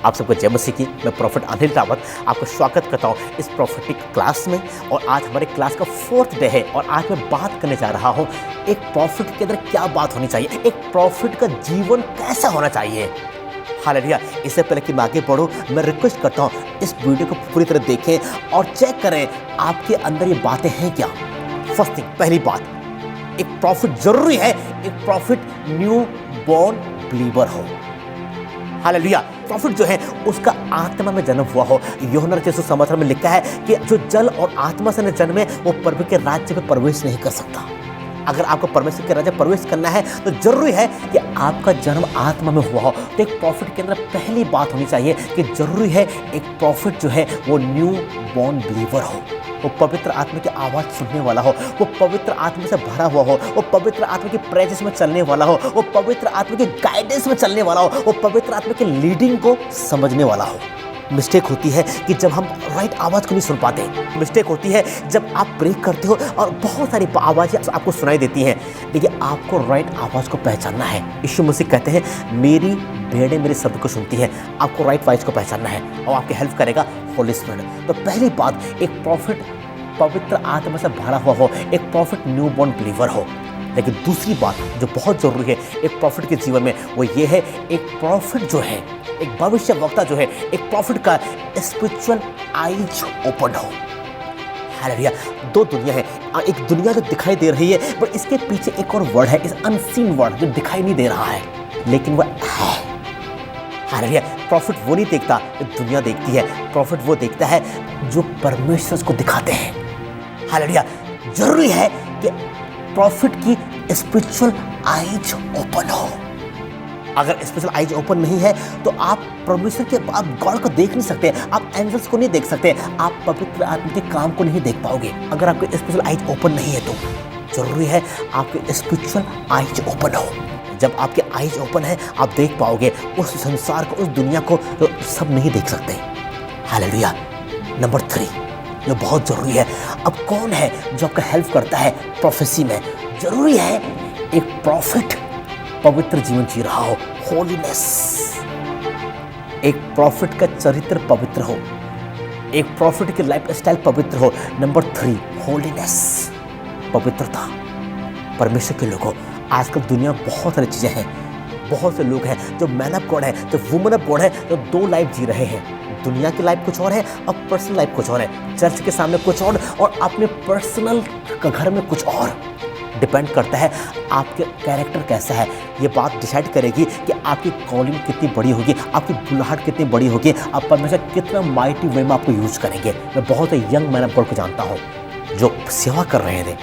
आप सबको जय मसीह की। मैं प्रॉफिट अनिल रावत आपका स्वागत करता हूँ इस प्रॉफिटिक क्लास में। और आज हमारे क्लास का 4th डे है और आज मैं बात करने जा रहा हूँ एक प्रॉफिट के अंदर क्या बात होनी चाहिए, एक प्रॉफिट का जीवन कैसा होना चाहिए। हालेलुया। इससे पहले कि मैं आगे बढ़ूँ, मैं रिक्वेस्ट करता हूँ इस वीडियो को पूरी तरह देखें और चेक करें आपके अंदर ये बातें हैं क्या। फर्स्ट थिंग, पहली बात, एक प्रॉफिट जरूरी है, एक प्रॉफिट न्यू बॉर्न बिलीवर हो। हालेलुया। प्रॉफिट जो है उसका आत्मा में जन्म हुआ हो। यूहन्ना रचित सुसमाचार में लिखा है कि जो जल और आत्मा से न जन्मे वो प्रभु के राज्य में प्रवेश नहीं कर सकता। अगर आपको परमेश्वर के राज्य में प्रवेश करना है तो जरूरी है कि आपका जन्म आत्मा में हुआ हो। तो एक प्रॉफिट के अंदर पहली बात होनी चाहिए कि जरूरी है एक प्रॉफिट जो है वो न्यू बॉर्न बिलीवर हो, वो पवित्र आत्मा की आवाज़ सुनने वाला हो, वो पवित्र आत्मा से भरा हुआ हो, वो पवित्र आत्मा की प्रेजेंस में चलने वाला हो, वो पवित्र आत्मा की गाइडेंस में चलने वाला हो, वो पवित्र आत्मा की लीडिंग को समझने वाला हो। मिस्टेक होती है कि जब हम राइट आवाज़ को नहीं सुन पाते। मिस्टेक होती है जब आप प्रे करते हो और बहुत सारी आवाज़ें आपको सुनाई देती हैं, लेकिन आपको राइट आवाज़ को पहचानना है। यीशु मसीह कहते हैं मेरी भेड़ें मेरे शब्द को सुनती हैं। आपको राइट वॉइस को पहचानना है और आपकी हेल्प करेगा होली स्पिरिट। तो पहली बात, एक प्रॉफिट पवित्र आत्मा से भरा हुआ हो, एक प्रॉफिट न्यू बॉर्न बिलीवर हो। लेकिन दूसरी बात जो बहुत जरूरी है एक प्रॉफिट के जीवन में, वो ये है एक प्रॉफिट जो है, एक भविष्य वक्ता जो है, एक प्रॉफिट का स्पिरिचुअल आईज ओपन हो। हालेलुया। दो दुनिया है, एक दुनिया जो दिखाई दे रही है पर इसके पीछे एक और वर्ड है, इस अनसीन वर्ड जो दिखाई नहीं दे रहा है लेकिन वह है। हालेलुया। प्रॉफिट वो नहीं देखता जो दुनिया देखती है, प्रॉफिट वो देखता है जो परमेश्वर को दिखाते हैं। हालेलुया। जरूरी है कि प्रॉफिट की स्पिरिचुअल आईज ओपन हो। अगर स्पिरिचुअल आईज ओपन नहीं है तो आप परमेश्वर के, आप गॉड को देख नहीं सकते, आप एंजल्स को नहीं देख सकते, आप पवित्र आत्मा के काम को नहीं देख पाओगे। अगर आपके स्पिरिचुअल आईज ओपन नहीं है तो जरूरी है आपके स्पिरिचुअल आईज ओपन हो। जब आपके आईज ओपन है आप देख पाओगे उस संसार को, उस दुनिया को जो सब नहीं देख सकते। हालेलुया। नंबर 3 जो बहुत जरूरी है, अब कौन है जो आपका हेल्प करता है प्रोफेसी में। जरूरी है एक प्रॉफिट पवित्र जीवन जी रहा हो, होलीनेस। एक प्रॉफिट का चरित्र पवित्र हो, एक प्रॉफिट की लाइफ स्टाइल पवित्र हो। नंबर 3 होलीनेस, पवित्रता। परमेश्वर के लोगों, आजकल दुनिया में बहुत सारी चीज़ें हैं, बहुत से लोग हैं जो मैन ऑफ गॉड है, जो वुमन ऑफ गॉड है, जो 2 लाइफ जी रहे हैं। दुनिया की लाइफ कुछ और है और पर्सनल लाइफ कुछ और है। चर्च के सामने कुछ और अपने पर्सनल घर में कुछ और। डिपेंड करता है आपके कैरेक्टर कैसा है। ये बात डिसाइड करेगी कि आपकी कॉलिंग कितनी बड़ी होगी, आपकी बुलाहट कितनी बड़ी होगी, आप परमेश्वर कितना माइटी वे में आपको यूज करेंगे। मैं बहुत यंग मैन ऑफ गॉड को जानता हूँ जो सेवा कर रहे थे,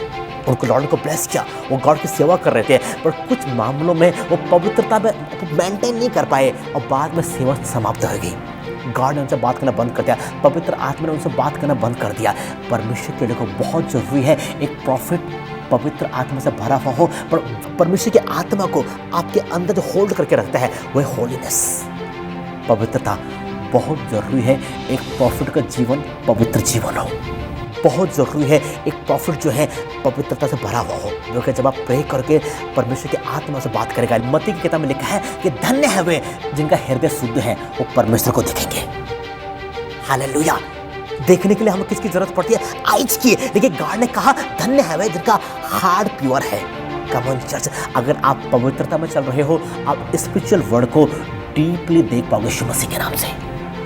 उनको लॉर्ड को ब्लेस किया, वो गॉड की सेवा कर रहे थे, पर कुछ मामलों में वो पवित्रता में मेंटेन नहीं कर पाए और बाद में सेवा समाप्त हो गई। गॉड ने उनसे बात करना बंद कर दिया, पवित्र आत्मा ने उनसे बात करना बंद कर दिया। परमेश्वर के लिए बहुत जरूरी है एक प्रॉफिट पवित्र आत्मा से भरा हुआ हो, पर परमेश्वर की आत्मा को आपके अंदर जो होल्ड करके रखता है वह होलीनेस, पवित्रता। बहुत जरूरी है एक प्रॉफिट का जीवन पवित्र जीवन हो। बहुत ज़रूरी है एक प्रॉफिट जो है पवित्रता से भरा हुआ हो, जो कि जब आप प्रे करके परमेश्वर की आत्मा से बात करेगा। मत्ती की किताब में लिखा है कि धन्य है वे जिनका हृदय शुद्ध है, वो परमेश्वर को देखेंगे। हालेलुया। देखने के लिए हमें किसकी जरूरत पड़ती है? आइज की। लेकिन गॉड ने कहा धन्य है वे जिनका हार्ट प्योर है। कम ऑन चर्च, अगर आप पवित्रता में चल रहे हो आप स्पिरिचुअल वर्ड को डीपली देख पाओगे यीशु मसीह के नाम से।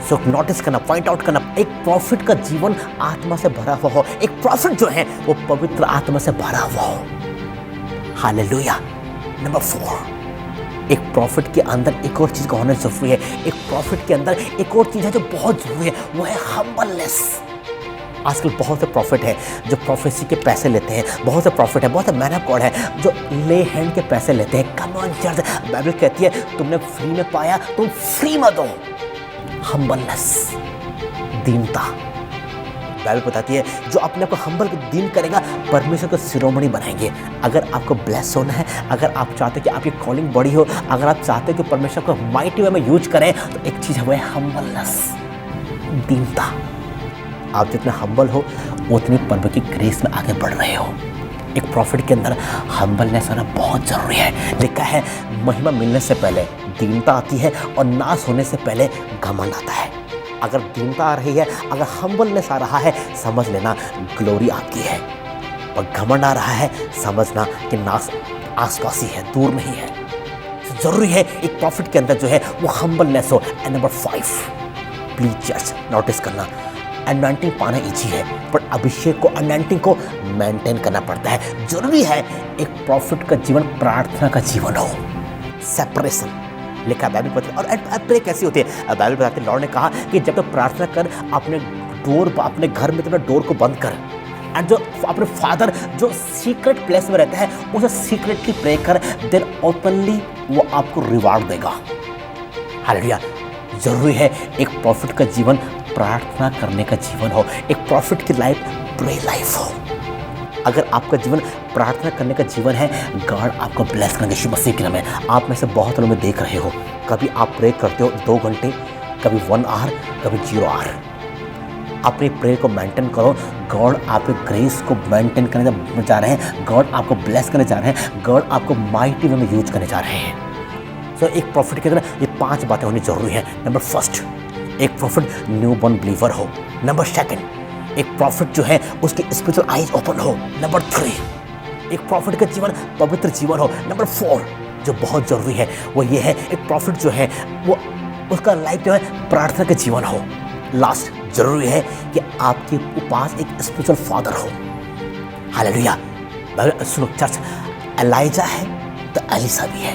सो नोटिस करना, पॉइंट आउट करना, एक प्रॉफिट का जीवन आत्मा से भरा हुआ हो, एक प्रॉफिट जो है वो पवित्र आत्मा से भरा हुआ हो। हालेलुया। नंबर 4, एक प्रॉफिट के अंदर एक और चीज का होना जरूरी है। एक प्रॉफिट के अंदर एक और चीज है जो बहुत जरूरी है, वो है हम्बलनेस। आजकल बहुत से प्रॉफिट है जो प्रोफेसी के पैसे लेते हैं, बहुत से प्रॉफिट है, बहुत से मैन ऑफ गॉड है जो ले हैंड के पैसे लेते हैं। कम ऑन चर्च, बाइबल कहती है तुमने फ्री में पाया तुम फ्री मत दो। हम्बलनेस, दीनता। बाइबल बताती है जो अपने आप को हम्बल दीन करेगा परमेश्वर को शिरोमणि बनाएंगे। अगर आपको ब्लेस होना है, अगर आप चाहते हो कि आपकी कॉलिंग बड़ी हो, अगर आप चाहते हो कि परमेश्वर को माइटी वे में यूज करें, तो एक चीज़ है वो है हम्बलनेस, दीनता। आप जितना हम्बल हो उतनी प्रभु की ग्रेस में आगे बढ़ रहे हो। एक प्रॉफिट के अंदर हम्बलनेस होना बहुत जरूरी है। लिखा है महिमा मिलने से पहले दीनता आती है और नाश होने से पहले घमंड आता है। अगर दीनता आ रही है, अगर हम्बलनेस आ रहा है, समझ लेना ग्लोरी आपकी है। और घमंड आ रहा है, समझना कि नाश आसपास ही है, दूर नहीं है। जरूरी है एक प्रॉफिट के अंदर जो है वो हम्बलनेस हो। And number 5, please just notice करना, अनॉइंटिंग पाना इजी है, पर अभिषेक को, अनॉइंटिंग को मेंटेन करना पड़ता है। जरूरी है एक प्रॉफिट का जीवन प्रार्थना का जीवन हो। सेपरेशन लिखा बाइबल पढ़ते। और प्रे कैसी होती है? बाइबल बताते लॉर्ड ने कहा कि जब तक प्रार्थना कर, अपने घर में अपने डोर को बंद कर, एंड जो अपने फादर जो सीक्रेट प्लेस में रहता है उसे सीक्रेटली प्रे कर, देन ओपनली वो आपको रिवार्ड देगा। हालेलुया। जरूरी है एक प्रॉफिट का जीवन प्रार्थना करने का जीवन हो, एक प्रॉफिट की लाइफ प्रे लाइफ हो। अगर आपका जीवन प्रार्थना करने का जीवन है, गॉड आपको ब्लेस करेंगे यीशु मसीह के नाम में। आप में से बहुत लोग देख रहे हो, कभी आप प्रे करते हो 2 घंटे, कभी 1 आवर, कभी 0 आवर। अपने प्रेयर को मेंटेन करो। गॉड आपके ग्रेस को मेंटेन करने जा रहे हैं, गॉड आपको ब्लेस करने जा रहे हैं, गॉड आपको माइटी वे में यूज करने जा रहे हैं। तो एक प्रॉफिट के अंदर ये 5 बातें होनी जरूरी है। नंबर 1, एक प्रॉफिट न्यू बॉर्न बिलीवर हो। नंबर 2, एक प्रॉफिट जो है उसकी स्पिरिचुअल आईज ओपन हो। नंबर 3, एक प्रॉफिट का जीवन पवित्र जीवन हो। नंबर 4, जो बहुत जरूरी है वो ये है, एक प्रॉफिट जो है वो उसका लाइफ जो है प्रार्थना का जीवन हो। लास्ट, जरूरी है कि आपके पास एक स्पिरिचुअल फादर हो। हालेलुया। सुनो चर्च, एलाइजा है तो एलिसा भी है,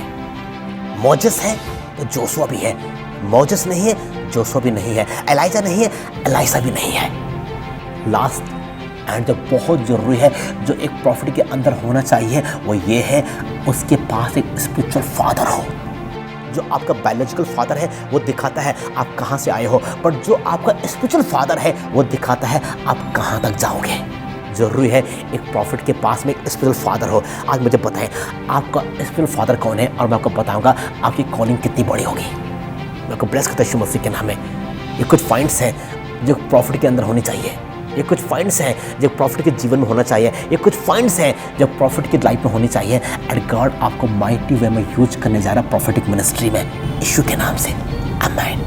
मोजेस है तो जोशुआ भी है, मोजेस नहीं है जोशुआ भी नहीं है, एलाइजा नहीं है एलाइसा भी नहीं है। लास्ट एंड जो बहुत ज़रूरी है, जो एक प्रॉफिट के अंदर होना चाहिए, वो ये है उसके पास एक स्पिरिचुअल फादर हो। जो आपका बायोलॉजिकल फादर है वो दिखाता है आप कहाँ से आए हो, पर जो आपका स्पिरिचुअल फादर है वो दिखाता है आप कहाँ तक जाओगे। जरूरी है एक प्रॉफिट के पास में एक स्पिरिचुअल फादर हो। आज मुझे बताएं आपका स्पिरिचुअल फादर कौन है, और मैं आपको बताऊंगा आपकी कॉलिंग कितनी बड़ी होगी। मैं आपको ब्लेस करता हूं यीशु मसीह के नाम में। ये कुछ पॉइंट्स हैं जो प्रॉफिट के अंदर होने चाहिए, ये कुछ पॉइंट्स हैं जो प्रॉफिट के जीवन में होना चाहिए, ये कुछ पॉइंट्स हैं जो प्रॉफिट की लाइफ में होनी चाहिए। एंड गॉड आपको माइटी वे में यूज करने जा रहा है प्रॉफिटिक मिनिस्ट्री में, यीशु के नाम से। आमीन।